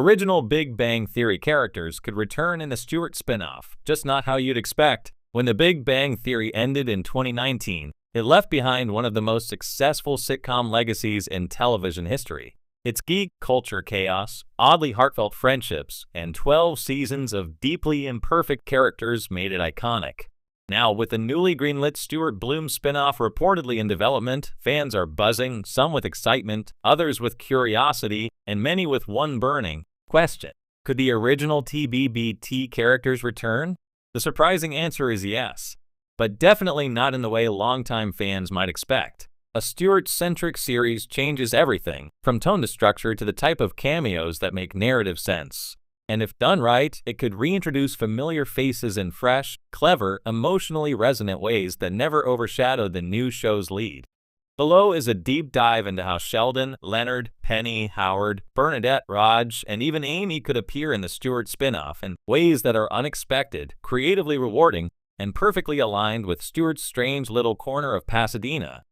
Original Big Bang Theory characters could return in a Stuart spin-off, just not how you'd expect. When The Big Bang Theory ended in 2019, it left behind one of the most successful sitcom legacies in television history. Its geek culture chaos, oddly heartfelt friendships, and 12 seasons of deeply imperfect characters made it iconic. Now, with the newly greenlit Stuart Bloom spin-off reportedly in development, fans are buzzing, some with excitement, others with curiosity, and many with one burning question. Could the original TBBT characters return? The surprising answer is yes, but definitely not in the way longtime fans might expect. A Stuart-centric series changes everything, from tone to structure to the type of cameos that make narrative sense. And if done right, it could reintroduce familiar faces in fresh, clever, emotionally resonant ways that never overshadow the new show's lead. Below is a deep dive into how Sheldon, Leonard, Penny, Howard, Bernadette, Raj, and even Amy could appear in the Stuart spin-off in ways that are unexpected, creatively rewarding, and perfectly aligned with Stuart's strange little corner of Pasadena.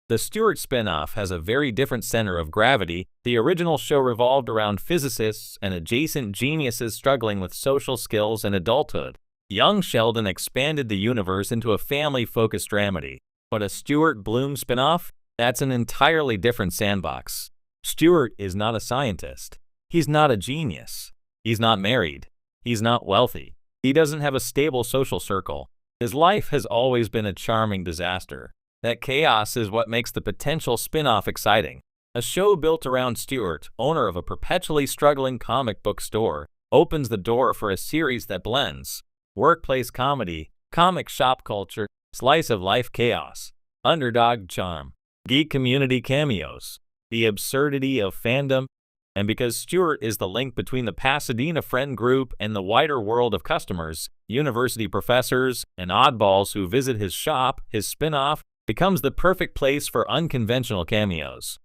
The Stuart spin-off has a very different center of gravity. The original show revolved around physicists and adjacent geniuses struggling with social skills and adulthood. Young Sheldon expanded the universe into a family-focused dramedy. But a Stuart Bloom spin-off? That's an entirely different sandbox. Stuart is not a scientist. He's not a genius. He's not married. He's not wealthy. He doesn't have a stable social circle. His life has always been a charming disaster. That chaos is what makes the potential spin-off exciting. A show built around Stuart, owner of a perpetually struggling comic book store, opens the door for a series that blends workplace comedy, comic shop culture, slice-of-life chaos, underdog charm, geek community cameos, the absurdity of fandom, and because Stuart is the link between the Pasadena friend group and the wider world of customers, university professors, and oddballs who visit his shop, his spin-off becomes the perfect place for unconventional cameos.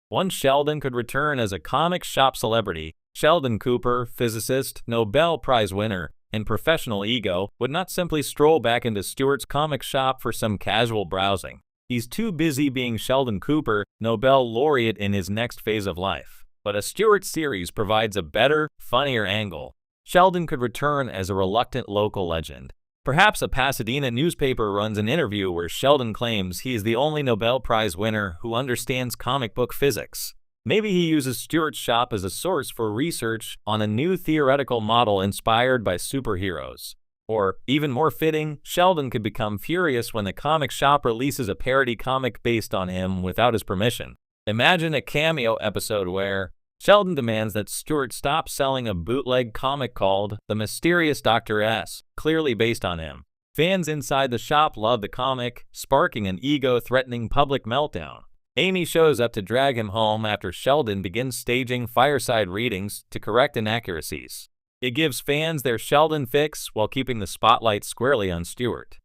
One Sheldon could return as a comic shop celebrity. Sheldon Cooper, physicist, Nobel Prize winner, and professional ego, would not simply stroll back into Stuart's comic shop for some casual browsing. He's too busy being Sheldon Cooper, Nobel laureate in his next phase of life. But a Stuart series provides a better, funnier angle. Sheldon could return as a reluctant local legend. Perhaps a Pasadena newspaper runs an interview where Sheldon claims he is the only Nobel Prize winner who understands comic book physics. Maybe he uses Stuart's shop as a source for research on a new theoretical model inspired by superheroes. Or, even more fitting, Sheldon could become furious when the comic shop releases a parody comic based on him without his permission. Imagine a cameo episode where Sheldon demands that Stuart stop selling a bootleg comic called The Mysterious Dr. S, clearly based on him. Fans inside the shop love the comic, sparking an ego-threatening public meltdown. Amy shows up to drag him home after Sheldon begins staging fireside readings to correct inaccuracies. It gives fans their Sheldon fix while keeping the spotlight squarely on Stuart.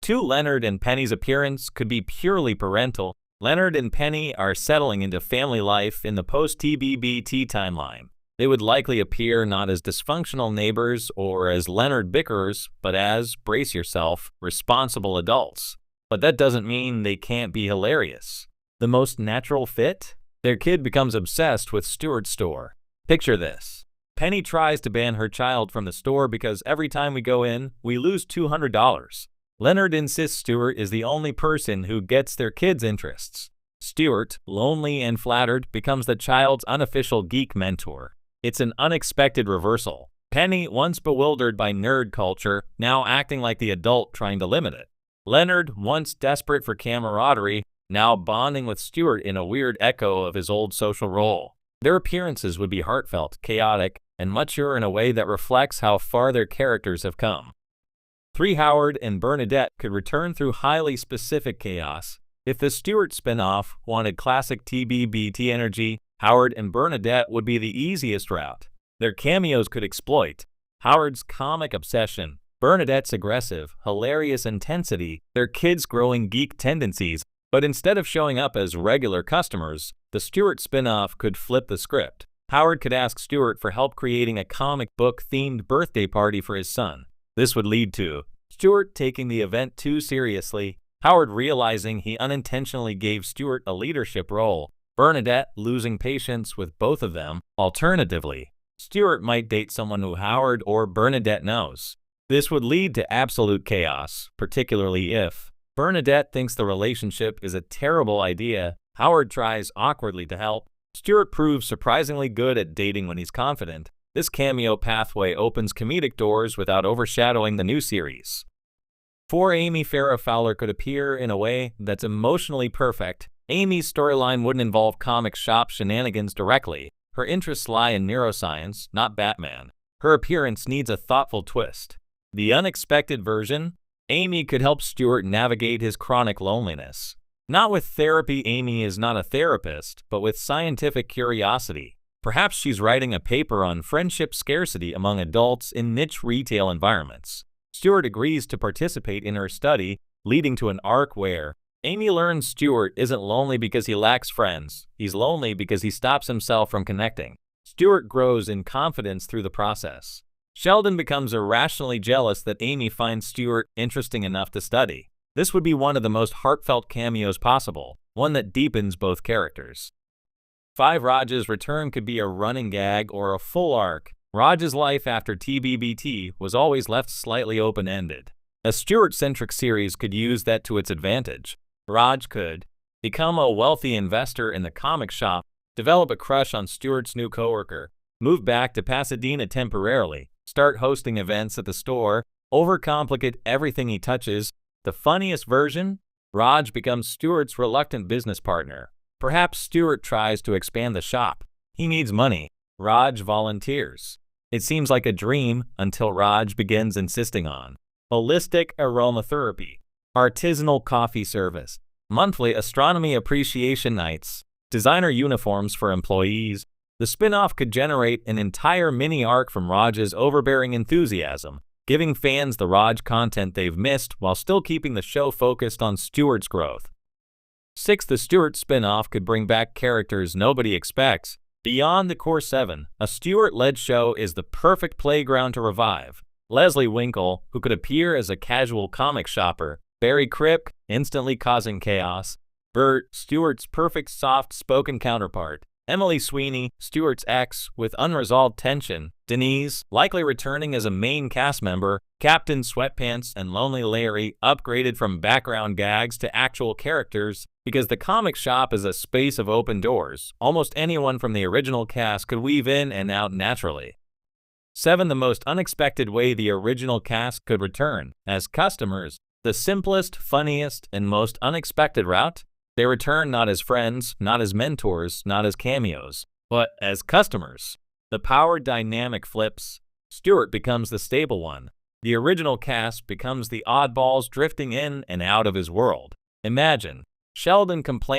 To Leonard and Penny's appearance could be purely parental. Leonard and Penny are settling into family life in the post-TBBT timeline. They would likely appear not as dysfunctional neighbors or as Leonard bickerers, but as, brace yourself, responsible adults. But that doesn't mean they can't be hilarious. The most natural fit? Their kid becomes obsessed with Stuart's store. Picture this. Penny tries to ban her child from the store because every time we go in, we lose $200. Leonard insists Stuart is the only person who gets their kid's interests. Stuart, lonely and flattered, becomes the child's unofficial geek mentor. It's an unexpected reversal. Penny, once bewildered by nerd culture, now acting like the adult trying to limit it. Leonard, once desperate for camaraderie, now bonding with Stuart in a weird echo of his old social role. Their appearances would be heartfelt, chaotic, and mature in a way that reflects how far their characters have come. 3 Howard and Bernadette could return through highly specific chaos. If the Stuart spin-off wanted classic TBBT energy, Howard and Bernadette would be the easiest route. Their cameos could exploit Howard's comic obsession, Bernadette's aggressive, hilarious intensity, their kids' growing geek tendencies, but instead of showing up as regular customers, the Stuart spin-off could flip the script. Howard could ask Stuart for help creating a comic book-themed birthday party for his son. This would lead to Stuart taking the event too seriously, Howard realizing he unintentionally gave Stuart a leadership role, Bernadette losing patience with both of them. Alternatively, Stuart might date someone who Howard or Bernadette knows. This would lead to absolute chaos, particularly if Bernadette thinks the relationship is a terrible idea. Howard tries awkwardly to help. Stuart proves surprisingly good at dating when he's confident. This cameo pathway opens comedic doors without overshadowing the new series. 4. Amy Farrah Fowler could appear in a way that's emotionally perfect. Amy's storyline wouldn't involve comic shop shenanigans directly. Her interests lie in neuroscience, not Batman. Her appearance needs a thoughtful twist. The unexpected version? Amy could help Stuart navigate his chronic loneliness. Not with therapy. Amy is not a therapist, but with scientific curiosity. Perhaps she's writing a paper on friendship scarcity among adults in niche retail environments. Stuart agrees to participate in her study, leading to an arc where Amy learns Stuart isn't lonely because he lacks friends. He's lonely because he stops himself from connecting. Stuart grows in confidence through the process. Sheldon becomes irrationally jealous that Amy finds Stuart interesting enough to study. This would be one of the most heartfelt cameos possible, one that deepens both characters. 5. Raj's return could be a running gag or a full arc. Raj's life after TBBT was always left slightly open-ended. A Stuart-centric series could use that to its advantage. Raj could become a wealthy investor in the comic shop, develop a crush on Stuart's new coworker, move back to Pasadena temporarily, start hosting events at the store, overcomplicate everything he touches. The funniest version? Raj becomes Stuart's reluctant business partner. Perhaps Stuart tries to expand the shop. He needs money. Raj volunteers. It seems like a dream until Raj begins insisting on holistic aromatherapy, artisanal coffee service, monthly astronomy appreciation nights, designer uniforms for employees. The spin-off could generate an entire mini-arc from Raj's overbearing enthusiasm, giving fans the Raj content they've missed while still keeping the show focused on Stuart's growth. 6. The Stuart spin-off could bring back characters nobody expects. Beyond the core 7, a Stuart-led show is the perfect playground to revive. Leslie Winkle, who could appear as a casual comic shopper, Barry Cripp, instantly causing chaos, Bert, Stuart's perfect soft-spoken counterpart, Emily Sweeney, Stuart's ex, with unresolved tension, Denise, likely returning as a main cast member, Captain Sweatpants and Lonely Larry, upgraded from background gags to actual characters. Because the comic shop is a space of open doors, almost anyone from the original cast could weave in and out naturally. 7. The most unexpected way the original cast could return as customers. The simplest, funniest, and most unexpected route? They return not as friends, not as mentors, not as cameos, but as customers. The power dynamic flips. Stuart becomes the stable one. The original cast becomes the oddballs drifting in and out of his world. Imagine Sheldon complaining